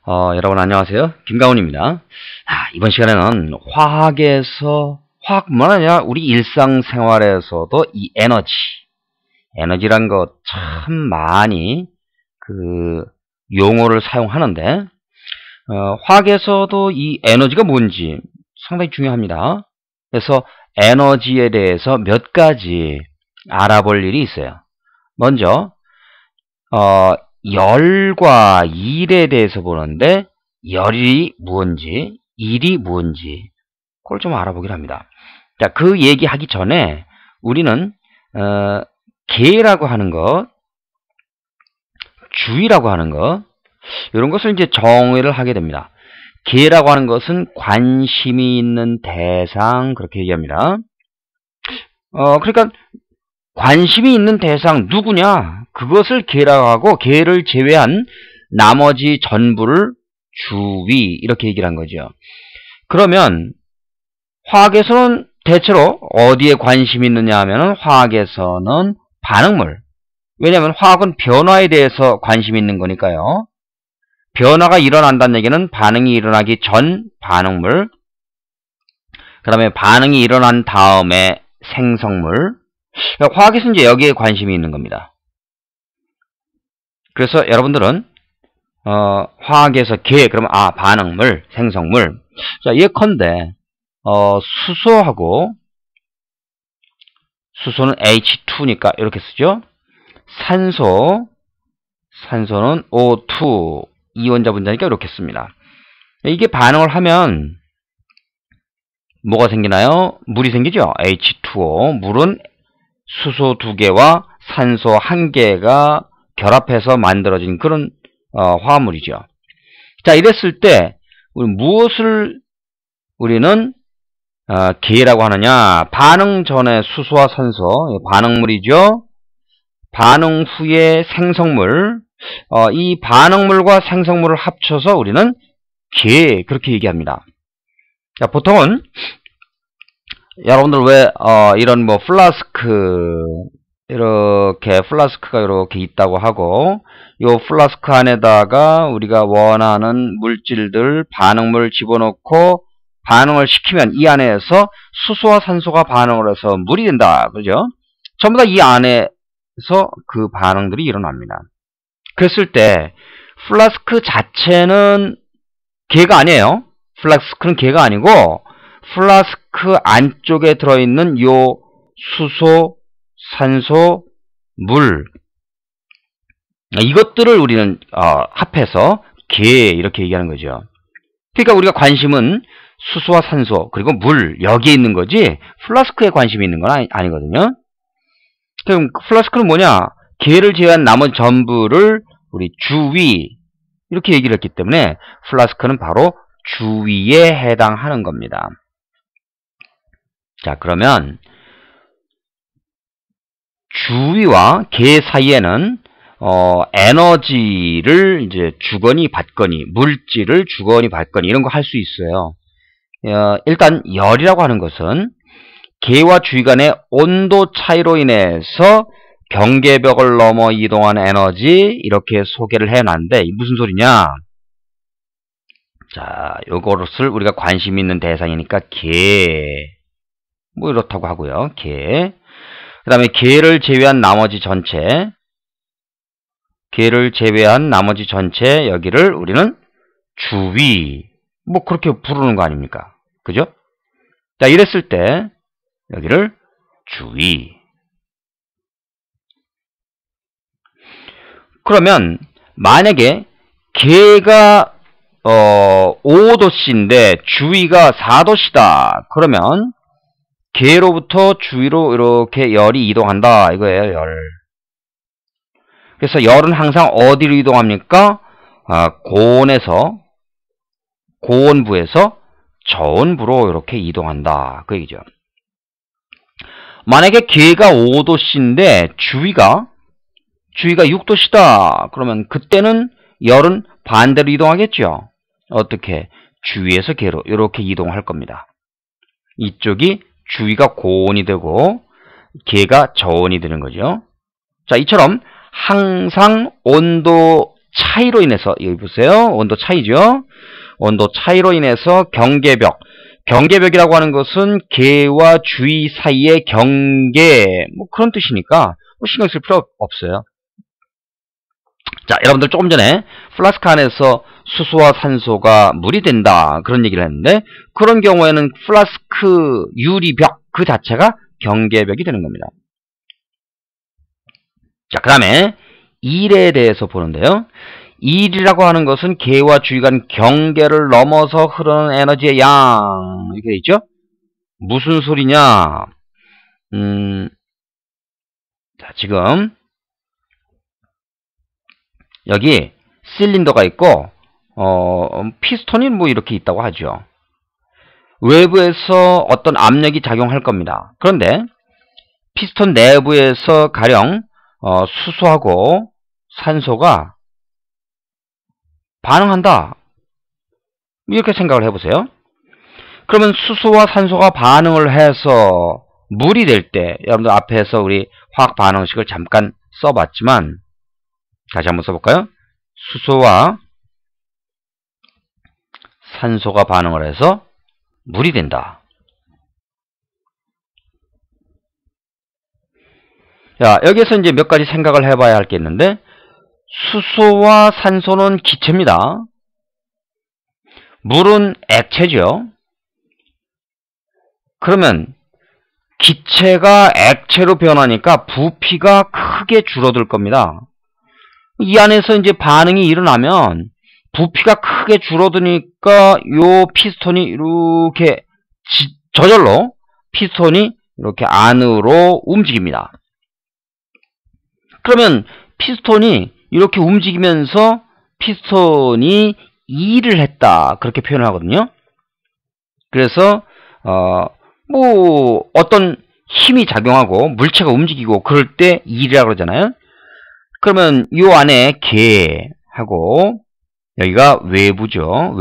여러분 안녕하세요. 김가훈입니다. 이번 시간에는 화학뿐만 아니라 우리 일상생활에서도 이 에너지란 거 참 많이 용어를 사용하는데, 화학에서도 이 에너지가 뭔지 상당히 중요합니다. 그래서 에너지에 대해서 몇 가지 알아볼 일이 있어요. 먼저, 열과 일에 대해서 보는데, 열이 무엇인지, 일이 무엇인지, 그걸 좀 알아보기로 합니다. 자, 그 얘기하기 전에, 우리는, 계라고 하는 것, 주의라고 하는 것, 이런 것을 이제 정의를 하게 됩니다. 계라고 하는 것은 관심이 있는 대상, 그렇게 얘기합니다. 그러니까, 관심이 있는 대상 누구냐? 그것을 계라고 하고, 계를 제외한 나머지 전부를 주위, 이렇게 얘기를 한 거죠. 그러면 화학에서는 대체로 어디에 관심이 있느냐 하면은, 화학에서는 반응물. 왜냐하면 화학은 변화에 대해서 관심이 있는 거니까요. 변화가 일어난다는 얘기는 반응이 일어나기 전 반응물, 그 다음에 반응이 일어난 다음에 생성물. 화학에서 이제 여기에 관심이 있는 겁니다. 그래서 여러분들은 화학에서 그러면 반응물, 생성물. 자, 예컨대 수소는 H2니까 이렇게 쓰죠. 산소는 O2 이원자 분자니까 이렇게 씁니다. 이게 반응을 하면 뭐가 생기나요? 물이 생기죠. H2O. 물은 수소 2개와 산소 1개가 결합해서 만들어진 그런 화합물이죠. 자, 이랬을 때 무엇을 우리는 계라고 하느냐? 반응 전에 수소와 산소, 반응물이죠. 반응 후에 생성물, 이 반응물과 생성물을 합쳐서 우리는 계, 그렇게 얘기합니다. 자, 보통은 여러분들 왜 이런 플라스크가 이렇게 있다고 하고, 이 플라스크 안에다가 우리가 원하는 물질들, 반응물 집어넣고 반응을 시키면 이 안에서 수소와 산소가 반응을 해서 물이 된다. 그죠? 전부 다 이 안에서 그 반응들이 일어납니다. 그랬을 때 플라스크 자체는 계가 아니에요. 플라스크는 계가 아니고, 플라스크 안쪽에 들어있는 요 수소, 산소, 물, 이것들을 우리는 합해서 계, 이렇게 얘기하는 거죠. 그러니까 우리가 관심은 수소와 산소, 그리고 물, 여기에 있는 거지 플라스크에 관심이 있는 건 아니거든요. 그럼 플라스크는 뭐냐? 계를 제외한 나머지 전부를 우리 주위, 이렇게 얘기를 했기 때문에 플라스크는 바로 주위에 해당하는 겁니다. 자, 그러면 주위와 계 사이에는 에너지를 이제 주거니 받거니, 물질을 주거니 받거니 이런 거 할 수 있어요. 일단 열이라고 하는 것은 계와 주위 간의 온도 차이로 인해서 경계벽을 넘어 이동하는 에너지, 이렇게 소개를 해놨는데 무슨 소리냐? 자, 요것을 우리가 관심 있는 대상이니까 계, 이렇다고 하고요. 계. 그 다음에 계를 제외한 나머지 전체, 여기를 우리는 주위, 그렇게 부르는 거 아닙니까? 그죠? 자, 이랬을 때 여기를 주위. 그러면 만약에 계가 5도씨인데 주위가 4도씨다. 그러면 계로부터 주위로 이렇게 열이 이동한다, 이거예요. 열. 그래서 열은 항상 어디로 이동합니까? 고온부에서 저온부로 이렇게 이동한다, 그 얘기죠. 만약에 계가 5도씨인데 주위가 6도씨다. 그러면 그때는 열은 반대로 이동하겠죠. 어떻게? 주위에서 계로 이렇게 이동할 겁니다. 이쪽이 주위가 고온이 되고 계가 저온이 되는 거죠. 자, 이처럼 항상 온도 차이로 인해서, 여기 보세요. 온도 차이죠. 온도 차이로 인해서 경계벽. 경계벽이라고 하는 것은 개와 주위 사이의 경계, 뭐 그런 뜻이니까 뭐 신경 쓸 필요 없어요. 자, 여러분들 조금 전에 플라스크 안에서 수소와 산소가 물이 된다, 그런 얘기를 했는데, 그런 경우에는 플라스크 유리벽 그 자체가 경계벽이 되는 겁니다. 자, 그 다음에 일에 대해서 보는데요. 일이라고 하는 것은 개와 주위 간 경계를 넘어서 흐르는 에너지의 양, 이렇게 돼 있죠. 무슨 소리냐? 자, 지금 여기 실린더가 있고 피스톤이 뭐 이렇게 있다고 하죠. 외부에서 어떤 압력이 작용할 겁니다. 그런데 피스톤 내부에서 가령 수소하고 산소가 반응한다, 이렇게 생각을 해보세요. 그러면 수소와 산소가 반응을 해서 물이 될 때, 여러분들 앞에서 우리 화학 반응식을 잠깐 써봤지만 다시 한번 써볼까요? 수소와 산소가 반응을 해서 물이 된다. 자, 여기에서 이제 몇 가지 생각을 해봐야 할 게 있는데, 수소와 산소는 기체입니다. 물은 액체죠. 그러면 기체가 액체로 변하니까 부피가 크게 줄어들 겁니다. 이 안에서 이제 반응이 일어나면 부피가 크게 줄어드니까 요 피스톤이 이렇게 저절로 피스톤이 이렇게 안으로 움직입니다. 그러면 피스톤이 이렇게 움직이면서 피스톤이 일을 했다, 그렇게 표현을 하거든요. 그래서 뭐 어떤 힘이 작용하고 물체가 움직이고 그럴 때 일이라고 그러잖아요. 그러면 요 안에 개하고 여기가 외부죠.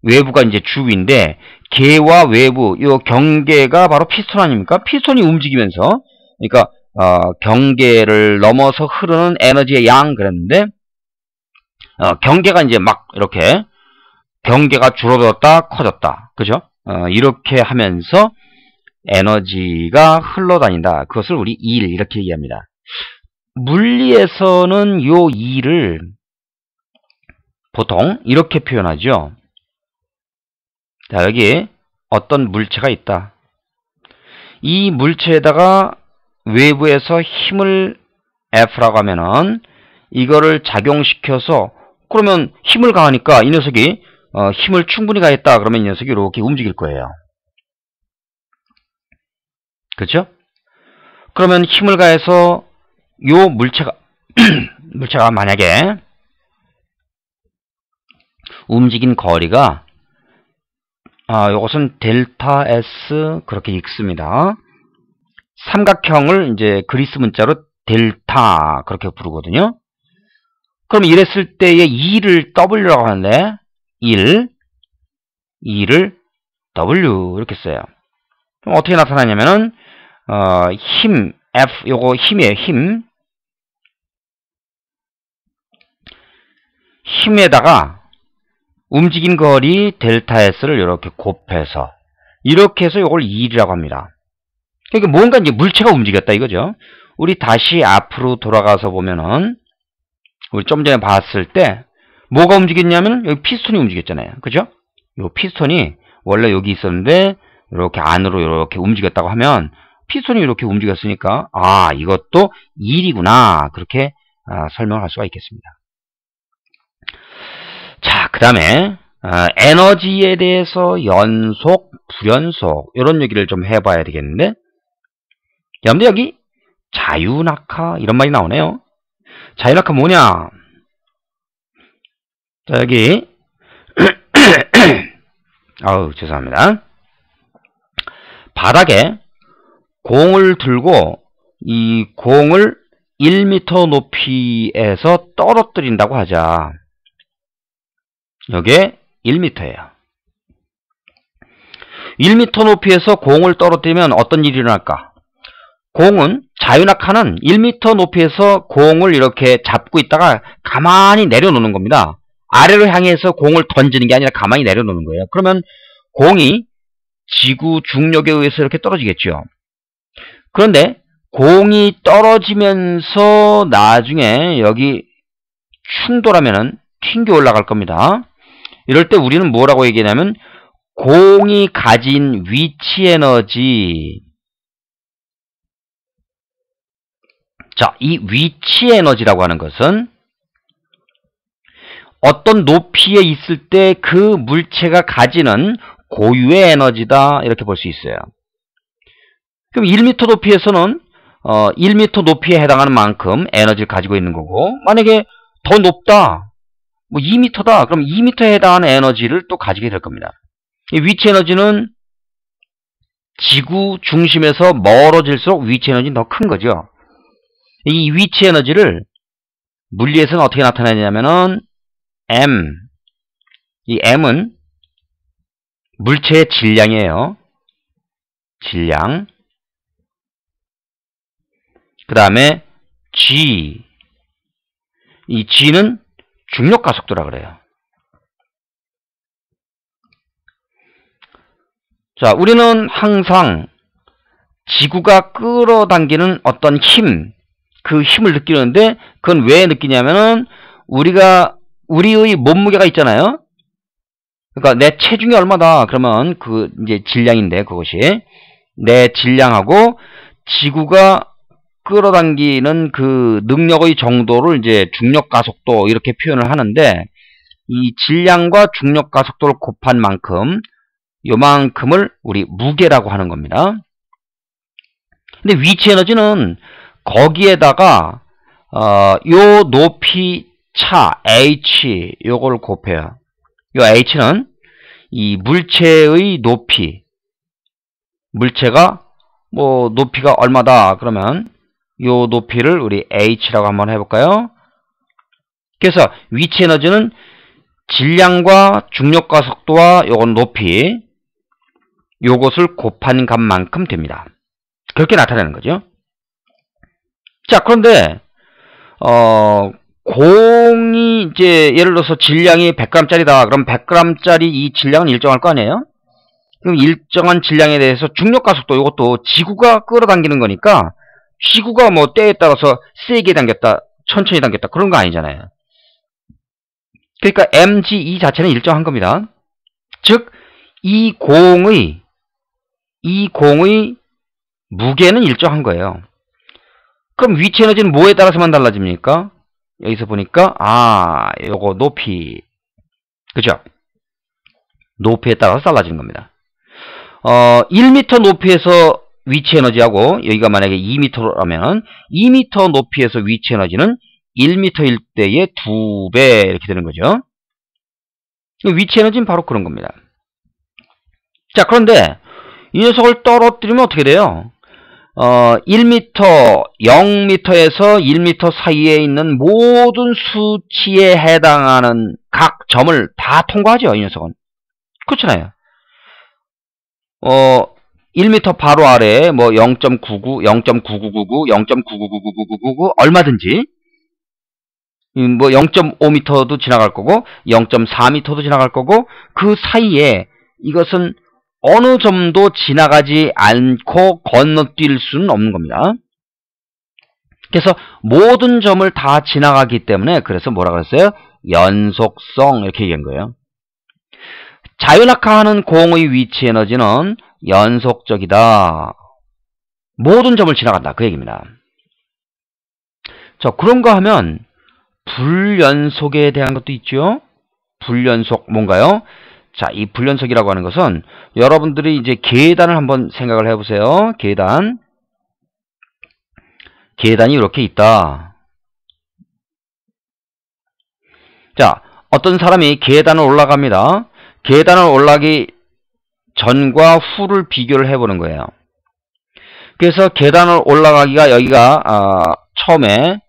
외부가 이제 주위인데, 개와 외부 요 경계가 바로 피스톤 아닙니까? 피스톤이 움직이면서, 그러니까 경계를 넘어서 흐르는 에너지의 양 그랬는데, 경계가 이제 막 이렇게 경계가 줄어들었다 커졌다, 그죠? 이렇게 하면서 에너지가 흘러다닌다. 그것을 우리 일, 이렇게 얘기합니다. 물리에서는 요 일을 보통 이렇게 표현하죠. 자, 여기 어떤 물체가 있다. 이 물체에다가 외부에서 힘을 F라고 하면은 이거를 작용시켜서, 그러면 힘을 가하니까 이 녀석이 힘을 충분히 가했다, 그러면 이 녀석이 이렇게 움직일 거예요. 그렇죠? 그러면 힘을 가해서 요 물체가 물체가 만약에 움직인 거리가 이것은 델타 S 그렇게 읽습니다. 삼각형을 이제 그리스 문자로 델타 그렇게 부르거든요. 그럼 이랬을 때의 E를 W라고 하는데, 2를 W 이렇게 써요. 그럼 어떻게 나타나냐면은 힘 F, 요거 힘이에요. 힘에다가 움직인 거리 델타 S를 이렇게 곱해서 이렇게 해서 요걸 2라고 합니다. 그러니까 뭔가 이제 물체가 움직였다 이거죠. 우리 다시 앞으로 돌아가서 보면은 우리 좀 전에 봤을 때 뭐가 움직였냐면 여기 피스톤이 움직였잖아요. 그죠? 요 피스톤이 원래 여기 있었는데 이렇게 안으로 이렇게 움직였다고 하면 피스톤이 이렇게 움직였으니까 이것도 일이구나, 그렇게 설명을 할 수가 있겠습니다. 자, 그 다음에 에너지에 대해서 연속, 불연속 이런 얘기를 좀 해봐야 되겠는데, 여러분들 여기 자유낙하 이런 말이 나오네요. 자유낙하 뭐냐? 자, 여기 죄송합니다. 바닥에 공을 들고 이 공을 1m 높이에서 떨어뜨린다고 하자. 이게 1m예요. 1m 높이에서 공을 떨어뜨리면 어떤 일이 일어날까? 공은 자유낙하는 1m 높이에서 공을 이렇게 잡고 있다가 가만히 내려놓는 겁니다. 아래로 향해서 공을 던지는 게 아니라 가만히 내려놓는 거예요. 그러면 공이 지구 중력에 의해서 이렇게 떨어지겠죠. 그런데 공이 떨어지면서 나중에 여기 충돌하면은 튕겨 올라갈 겁니다. 이럴 때 우리는 뭐라고 얘기하냐면 공이 가진 위치 에너지. 자, 이 위치 에너지라고 하는 것은 어떤 높이에 있을 때 그 물체가 가지는 고유의 에너지다, 이렇게 볼 수 있어요. 그럼 1m 높이에서는 1m 높이에 해당하는 만큼 에너지를 가지고 있는 거고, 만약에 더 높다, 뭐 2m다, 그럼 2m에 해당하는 에너지를 또 가지게 될 겁니다. 이 위치 에너지는 지구 중심에서 멀어질수록 위치 에너지는 더 큰 거죠. 이 위치 에너지를 물리에서는 어떻게 나타내냐면은 M, 이 M은 물체의 질량이에요. 질량. 그 다음에 G, 이 G는 중력 가속도라 그래요. 자, 우리는 항상 지구가 끌어당기는 어떤 힘, 그 힘을 느끼는데, 그건 왜 느끼냐면은 우리의 몸무게가 있잖아요. 그러니까 내 체중이 얼마다 그러면 그 이제 질량인데, 그것이 내 질량하고 지구가 끌어당기는 그 능력의 정도를 이제 중력 가속도 이렇게 표현을 하는데, 이 질량과 중력 가속도를 곱한 만큼 요만큼을 우리 무게라고 하는 겁니다. 근데 위치 에너지는 거기에다가 요 높이 차 h 요걸 곱해요. 요 h는 이 물체의 높이, 물체가 뭐 높이가 얼마다 그러면 요 높이를 우리 h라고 한번 해볼까요? 그래서 위치 에너지는 질량과 중력 가속도와 요건 높이, 요것을 곱한 값만큼 됩니다. 그렇게 나타내는 거죠. 자, 그런데 공이 이제 예를 들어서 질량이 100g짜리다. 그럼 100g짜리 이 질량은 일정할 거 아니에요? 그럼 일정한 질량에 대해서 중력 가속도, 이것도 지구가 끌어당기는 거니까 지구가 뭐 때에 따라서 세게 당겼다, 천천히 당겼다, 그런 거 아니잖아요. 그러니까 mg 자체는 일정한 겁니다. 즉 이 공의 무게는 일정한 거예요. 그럼 위치 에너지는 뭐에 따라서만 달라집니까? 여기서 보니까 요거 높이, 그죠? 높이에 따라서 달라지는 겁니다. 1m 높이에서 위치 에너지하고 여기가 만약에 2m라면 2m 높이에서 위치 에너지는 1m일 때의 2배 이렇게 되는 거죠. 위치 에너지는 바로 그런 겁니다. 자, 그런데 이 녀석을 떨어뜨리면 어떻게 돼요? 1m, 0m에서 1m 사이에 있는 모든 수치에 해당하는 각 점을 다 통과하죠, 이 녀석은. 그렇잖아요. 1m 바로 아래에 뭐 0.99, 0.9999, 0.999999 얼마든지, 뭐 0.5m도 지나갈 거고 0.4m도 지나갈 거고, 그 사이에 이것은 어느 점도 지나가지 않고 건너뛸 수는 없는 겁니다. 그래서 모든 점을 다 지나가기 때문에, 그래서 뭐라 그랬어요? 연속성, 이렇게 얘기한 거예요. 자유낙하하는 공의 위치 에너지는 연속적이다. 모든 점을 지나간다, 그 얘기입니다. 자, 그런가 하면 불연속에 대한 것도 있죠. 불연속 뭔가요? 자, 이 불연속이라고 하는 것은 여러분들이 이제 계단을 한번 생각을 해보세요. 계단이 이렇게 있다. 자, 어떤 사람이 계단을 올라갑니다. 계단을 올라가기 전과 후를 비교를 해보는 거예요. 그래서 계단을 올라가기가 여기가 처음에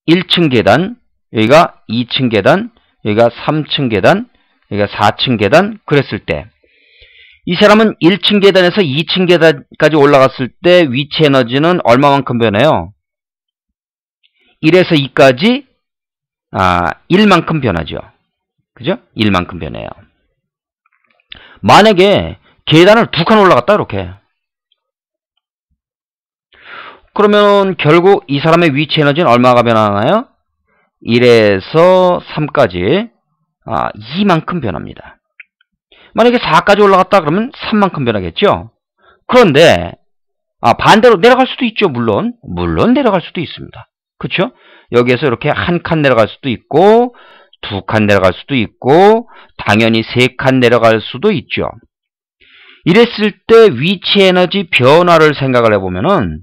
1층 계단, 여기가 2층 계단, 여기가 3층 계단, 여기가 4층 계단, 그랬을 때 이 사람은 1층 계단에서 2층 계단까지 올라갔을 때 위치 에너지는 얼마만큼 변해요? 1에서 2까지 1만큼 변하죠. 그죠? 1만큼 변해요. 만약에 계단을 2칸 올라갔다 이렇게. 그러면 결국 이 사람의 위치 에너지는 얼마가 변하나요? 1에서 3까지 2만큼 변합니다. 만약에 4까지 올라갔다 그러면 3만큼 변하겠죠? 그런데 반대로 내려갈 수도 있죠. 물론 내려갈 수도 있습니다. 그렇죠? 여기에서 이렇게 한 칸 내려갈 수도 있고 2칸 내려갈 수도 있고 당연히 3칸 내려갈 수도 있죠. 이랬을 때 위치 에너지 변화를 생각을 해보면은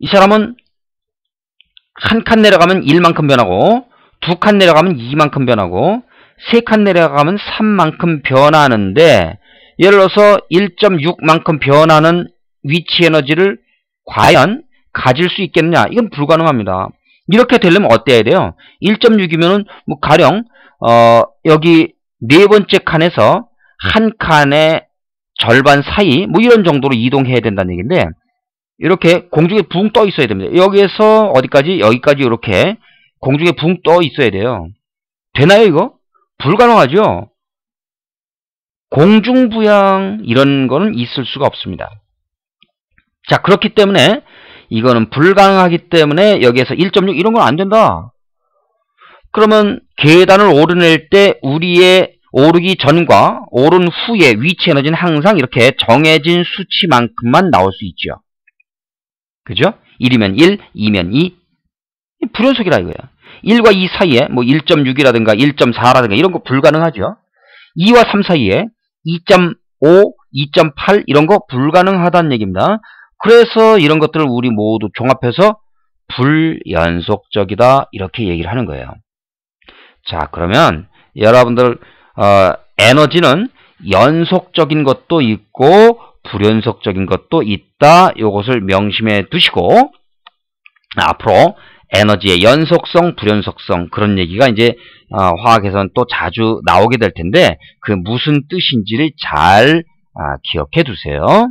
이 사람은 한 칸 내려가면 1만큼 변하고 2칸 내려가면 2만큼 변하고 3칸 내려가면 3만큼 변하는데 예를 들어서 1.6만큼 변하는 위치 에너지를 과연 가질 수 있겠느냐? 이건 불가능합니다. 이렇게 되려면 어때야 돼요? 1.6이면은 뭐 가령 여기 네 번째 칸에서 한 칸의 절반 사이 뭐 이런 정도로 이동해야 된다는 얘기인데 이렇게 공중에 붕 떠 있어야 됩니다. 여기에서 어디까지? 여기까지 이렇게 공중에 붕 떠 있어야 돼요. 되나요 이거? 불가능하죠? 공중부양 이런 거는 있을 수가 없습니다. 자, 그렇기 때문에 이거는 불가능하기 때문에 여기에서 1.6 이런 건 안 된다. 그러면 계단을 오르낼 때 우리의 오르기 전과 오른 후의 위치 에너지는 항상 이렇게 정해진 수치만큼만 나올 수 있죠. 그죠? 1이면 1, 2면 2. 불연속이라 이거야. 1과 2 사이에 뭐 1.6이라든가 1.4라든가 이런 거 불가능하죠. 2와 3 사이에 2.5, 2.8 이런 거 불가능하다는 얘기입니다. 그래서 이런 것들을 우리 모두 종합해서 불연속적이다 이렇게 얘기를 하는 거예요. 자, 그러면 여러분들 에너지는 연속적인 것도 있고 불연속적인 것도 있다. 이것을 명심해 두시고 앞으로 에너지의 연속성, 불연속성 그런 얘기가 이제 화학에서는 또 자주 나오게 될 텐데 그 무슨 뜻인지를 잘 기억해 두세요.